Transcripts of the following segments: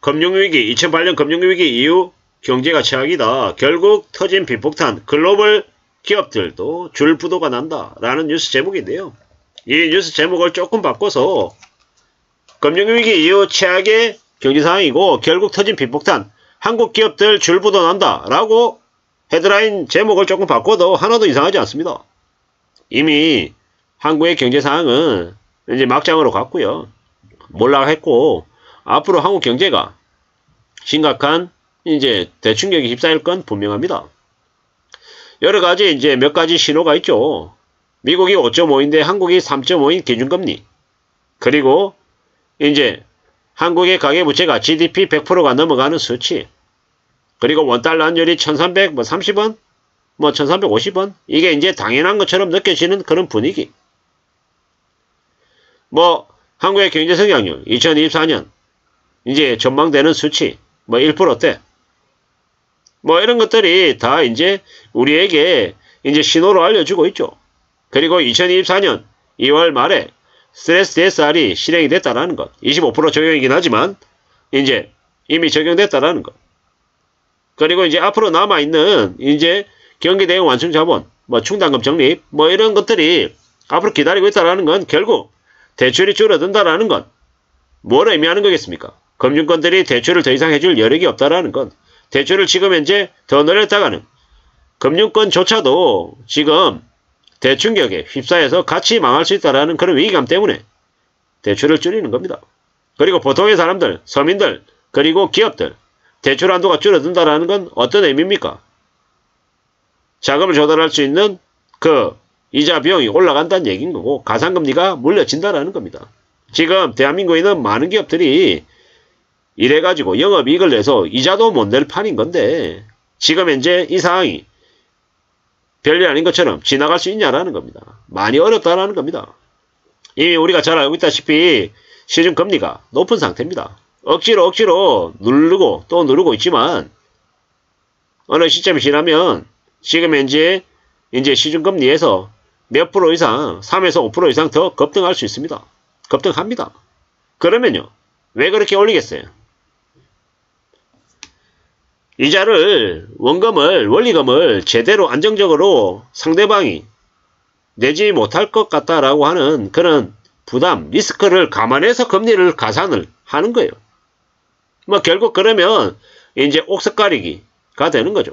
금융위기, 2008년 금융위기 이후 경제가 최악이다. 결국 터진 빈폭탄, 글로벌 기업들도 줄부도가 난다. 라는 뉴스 제목인데요. 이 뉴스 제목을 조금 바꿔서 금융위기 이후 최악의 경제상황이고 결국 터진 빈폭탄, 한국 기업들 줄부도 난다. 라고 헤드라인 제목을 조금 바꿔도 하나도 이상하지 않습니다. 이미 한국의 경제상황은 이제 막장으로 갔고요. 몰락했고 앞으로 한국 경제가 심각한 이제 대충격에 휩싸일 건 분명합니다. 여러가지 이제 몇 가지 신호가 있죠. 미국이 5.5인데 한국이 3.5인 기준금리. 그리고 이제 한국의 가계부채가 GDP 100%가 넘어가는 수치. 그리고 원달러 환율이 1330원, 1350원. 이게 이제 당연한 것처럼 느껴지는 그런 분위기. 한국의 경제 성장률 2024년 이제 전망되는 수치 1%대. 이런 것들이 다 이제 우리에게 이제 신호로 알려주고 있죠. 그리고 2024년 2월 말에 스트레스 DSR이 실행이 됐다라는 것. 25% 적용이긴 하지만 이제 이미 적용됐다라는 것. 그리고 이제 앞으로 남아있는 이제 경기 대응 완충 자본, 충당금 적립, 이런 것들이 앞으로 기다리고 있다라는 건 결국 대출이 줄어든다라는 건 뭘 의미하는 거겠습니까? 금융권들이 대출을 더 이상 해줄 여력이 없다라는 건 대출을 지금 현재 더 늘렸다가는 금융권조차도 지금 대충격에 휩싸여서 같이 망할 수 있다라는 그런 위기감 때문에 대출을 줄이는 겁니다. 그리고 보통의 사람들, 서민들, 그리고 기업들 대출 한도가 줄어든다라는 건 어떤 의미입니까? 자금을 조달할 수 있는 그 이자 비용이 올라간다는 얘기인 거고 가상금리가 물려진다라는 겁니다. 지금 대한민국에 있는 많은 기업들이 이래가지고 영업이익을 내서 이자도 못 낼 판인 건데 지금 현재 이 상황이 별일 아닌 것처럼 지나갈 수 있냐라는 겁니다. 많이 어렵다라는 겁니다. 이미 우리가 잘 알고 있다시피 시중금리가 높은 상태입니다. 억지로 누르고 또 누르고 있지만 어느 시점이 지나면 지금 현재 이제 시중금리에서 몇 프로 이상, 3에서 5% 이상 더 급등할 수 있습니다. 급등합니다. 그러면요. 왜 그렇게 올리겠어요? 이자를, 원금을, 원리금을 제대로 안정적으로 상대방이 내지 못할 것 같다라고 하는 그런 부담, 리스크를 감안해서 금리를 가산을 하는 거예요. 결국 그러면 이제 옥석가리기가 되는 거죠.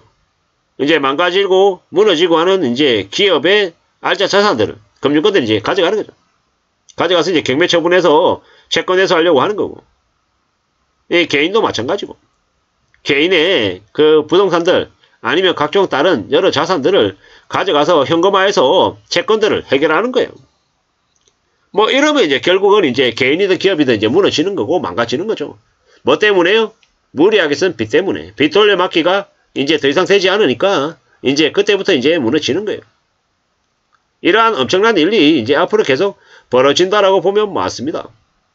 이제 망가지고 무너지고 하는 이제 기업의 알짜 자산들을 금융권들이 이제 가져가는 거죠. 가져가서 이제 경매 처분해서 채권에서 하려고 하는 거고. 이 개인도 마찬가지고. 개인의 그 부동산들 아니면 각종 다른 여러 자산들을 가져가서 현금화해서 채권들을 해결하는 거예요. 이러면 이제 결국은 이제 개인이든 기업이든 이제 무너지는 거고 망가지는 거죠. 뭐 때문에요? 무리하게 쓴 빚 때문에. 빚 돌려막기가 이제 더 이상 되지 않으니까 이제 그때부터 이제 무너지는 거예요. 이러한 엄청난 일이 이제 앞으로 계속 벌어진다라고 보면 맞습니다.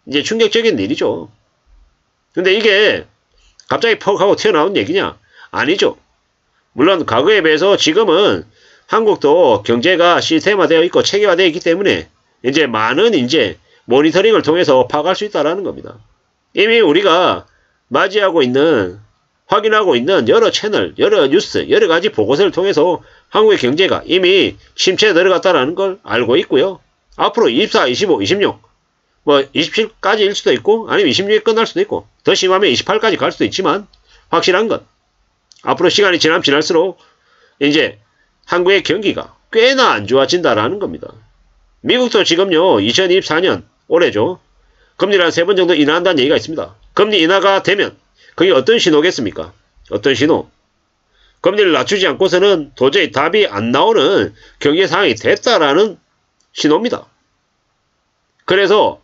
이제 충격적인 일이죠. 근데 이게 갑자기 퍽 하고 튀어나온 얘기냐? 아니죠. 물론 과거에 비해서 지금은 한국도 경제가 시스템화되어 있고 체계화되어 있기 때문에 이제 많은 이제 모니터링을 통해서 파악할 수 있다는 겁니다. 이미 우리가 맞이하고 있는 확인하고 있는 여러 채널, 여러 뉴스, 여러 가지 보고서를 통해서 한국의 경제가 이미 침체에 들어갔다는 걸 알고 있고요. 앞으로 24, 25, 26, 27까지일 수도 있고 아니면 26에 끝날 수도 있고 더 심하면 28까지 갈 수도 있지만 확실한 건 앞으로 시간이 지나면 지날수록 이제 한국의 경기가 꽤나 안 좋아진다라는 겁니다. 미국도 지금요 2024년 올해죠. 금리를 한 3번 정도 인하한다는 얘기가 있습니다. 금리 인하가 되면 그게 어떤 신호겠습니까? 어떤 신호? 금리를 낮추지 않고서는 도저히 답이 안 나오는 경제 상황이 됐다라는 신호입니다. 그래서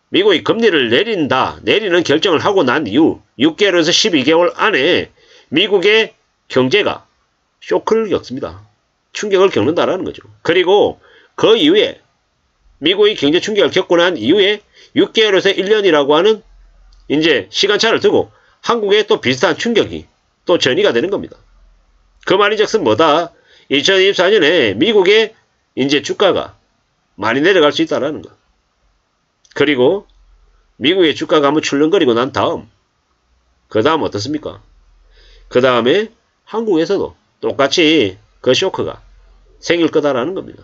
미국이 금리를 내리는 결정을 하고 난 이후 6개월에서 12개월 안에 미국의 경제가 쇼크를 겪습니다. 충격을 겪는다라는 거죠. 그리고 그 이후에 미국이 경제 충격을 겪고 난 이후에 6개월에서 1년이라고 하는 이제 시간차를 두고 한국에 또 비슷한 충격이 또 전이가 되는 겁니다. 그 말인즉슨 뭐다? 2024년에 미국의 이제 주가가 많이 내려갈 수 있다라는 것. 그리고 미국의 주가가 한번 출렁거리고 난 다음 그 다음 어떻습니까? 그 다음에 한국에서도 똑같이 그 쇼크가 생길 거다라는 겁니다.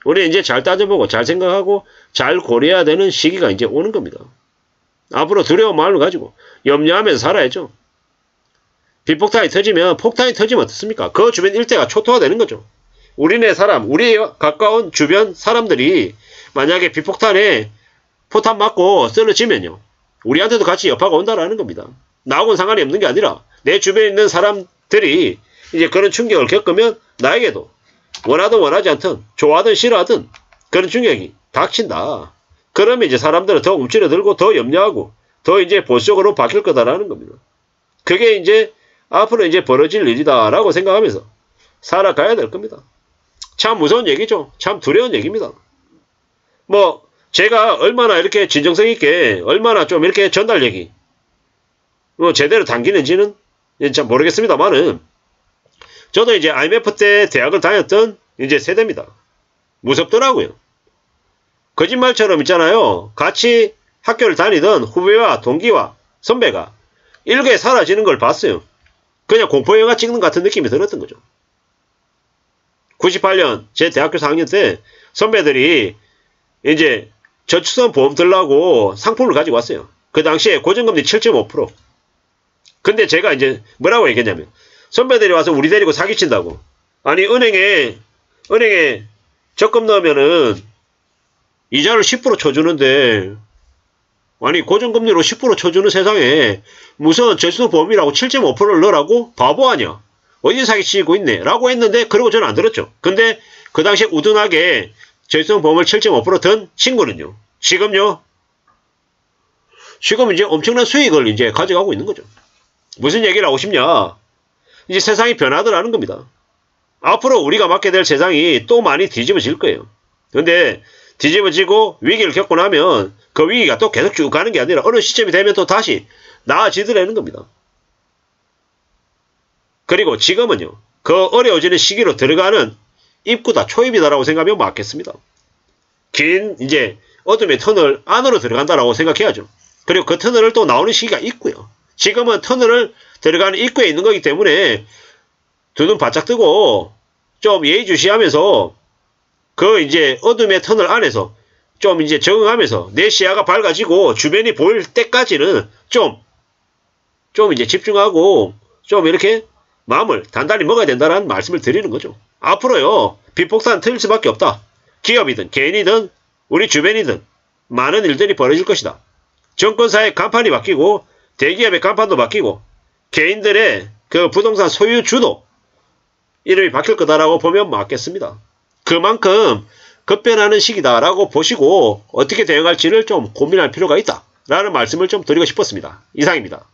우리 이제 잘 따져보고 잘 생각하고 잘 고려해야 되는 시기가 이제 오는 겁니다. 앞으로 두려운 마음을 가지고 염려하면서 살아야죠. 비폭탄이 터지면 폭탄이 터지면 어떻습니까? 그 주변 일대가 초토화되는 거죠. 우리네 사람, 우리 가까운 주변 사람들이 만약에 비폭탄에 포탄 맞고 쓰러지면요. 우리한테도 같이 여파가 온다라는 겁니다. 나하고는 상관이 없는 게 아니라 내 주변에 있는 사람들이 이제 그런 충격을 겪으면 나에게도 원하든 원하지 않든 좋아하든 싫어하든 그런 충격이 닥친다. 그러면 이제 사람들은 더 움츠러들고 더 염려하고 더 이제 보수적으로 바뀔 거다라는 겁니다. 그게 이제 앞으로 이제 벌어질 일이다라고 생각하면서 살아가야 될 겁니다. 참 무서운 얘기죠. 참 두려운 얘기입니다. 뭐 제가 얼마나 이렇게 진정성 있게 얼마나 좀 이렇게 전달 얘기 뭐 제대로 당기는지는 잘 모르겠습니다만은 저도 이제 IMF 때 대학을 다녔던 이제 세대입니다. 무섭더라고요. 거짓말처럼 있잖아요. 같이 학교를 다니던 후배와 동기와 선배가 일거에 사라지는 걸 봤어요. 그냥 공포영화 찍는 것 같은 느낌이 들었던 거죠. 98년 제 대학교 4학년 때 선배들이 이제 저축성 보험 들라고 상품을 가지고 왔어요. 그 당시에 고정금리 7.5%. 근데 제가 이제 뭐라고 얘기했냐면 선배들이 와서 우리 데리고 사기친다고. 아니 은행에 적금 넣으면은 이자를 10% 쳐주는데 아니 고정금리로 10% 쳐주는 세상에 무슨 저축성 보험이라고 7.5%를 넣으라고? 바보 아니야. 어디 사기치고 있네 라고 했는데 그러고 저는 안 들었죠. 근데 그 당시에 우둔하게 저축성 보험을 7.5% 든 친구는요. 지금요. 지금 이제 엄청난 수익을 이제 가져가고 있는 거죠. 무슨 얘기를 하고 싶냐. 이제 세상이 변하더라는 겁니다. 앞으로 우리가 맞게 될 세상이 또 많이 뒤집어질 거예요. 근데 뒤집어지고 위기를 겪고 나면 그 위기가 또 계속 쭉 가는 게 아니라 어느 시점이 되면 또 다시 나아지더라는 겁니다. 그리고 지금은요. 그 어려워지는 시기로 들어가는 입구다, 초입이다라고 생각하면 맞겠습니다. 긴 이제 어둠의 터널 안으로 들어간다라고 생각해야죠. 그리고 그 터널을 또 나오는 시기가 있고요. 지금은 터널을 들어가는 입구에 있는 거기 때문에 두 눈 바짝 뜨고 좀 예의주시하면서 그 이제 어둠의 터널 안에서 좀 이제 적응하면서 내 시야가 밝아지고 주변이 보일 때까지는 좀 이제 집중하고 좀 이렇게 마음을 단단히 먹어야 된다는 말씀을 드리는 거죠. 앞으로요. 비폭탄 틀릴 수밖에 없다. 기업이든 개인이든 우리 주변이든 많은 일들이 벌어질 것이다. 정권사의 간판이 바뀌고 대기업의 간판도 바뀌고 개인들의 그 부동산 소유주도 이름이 바뀔 거다라고 보면 맞겠습니다. 그만큼 급변하는 시기다라고 보시고 어떻게 대응할지를 좀 고민할 필요가 있다라는 말씀을 좀 드리고 싶었습니다. 이상입니다.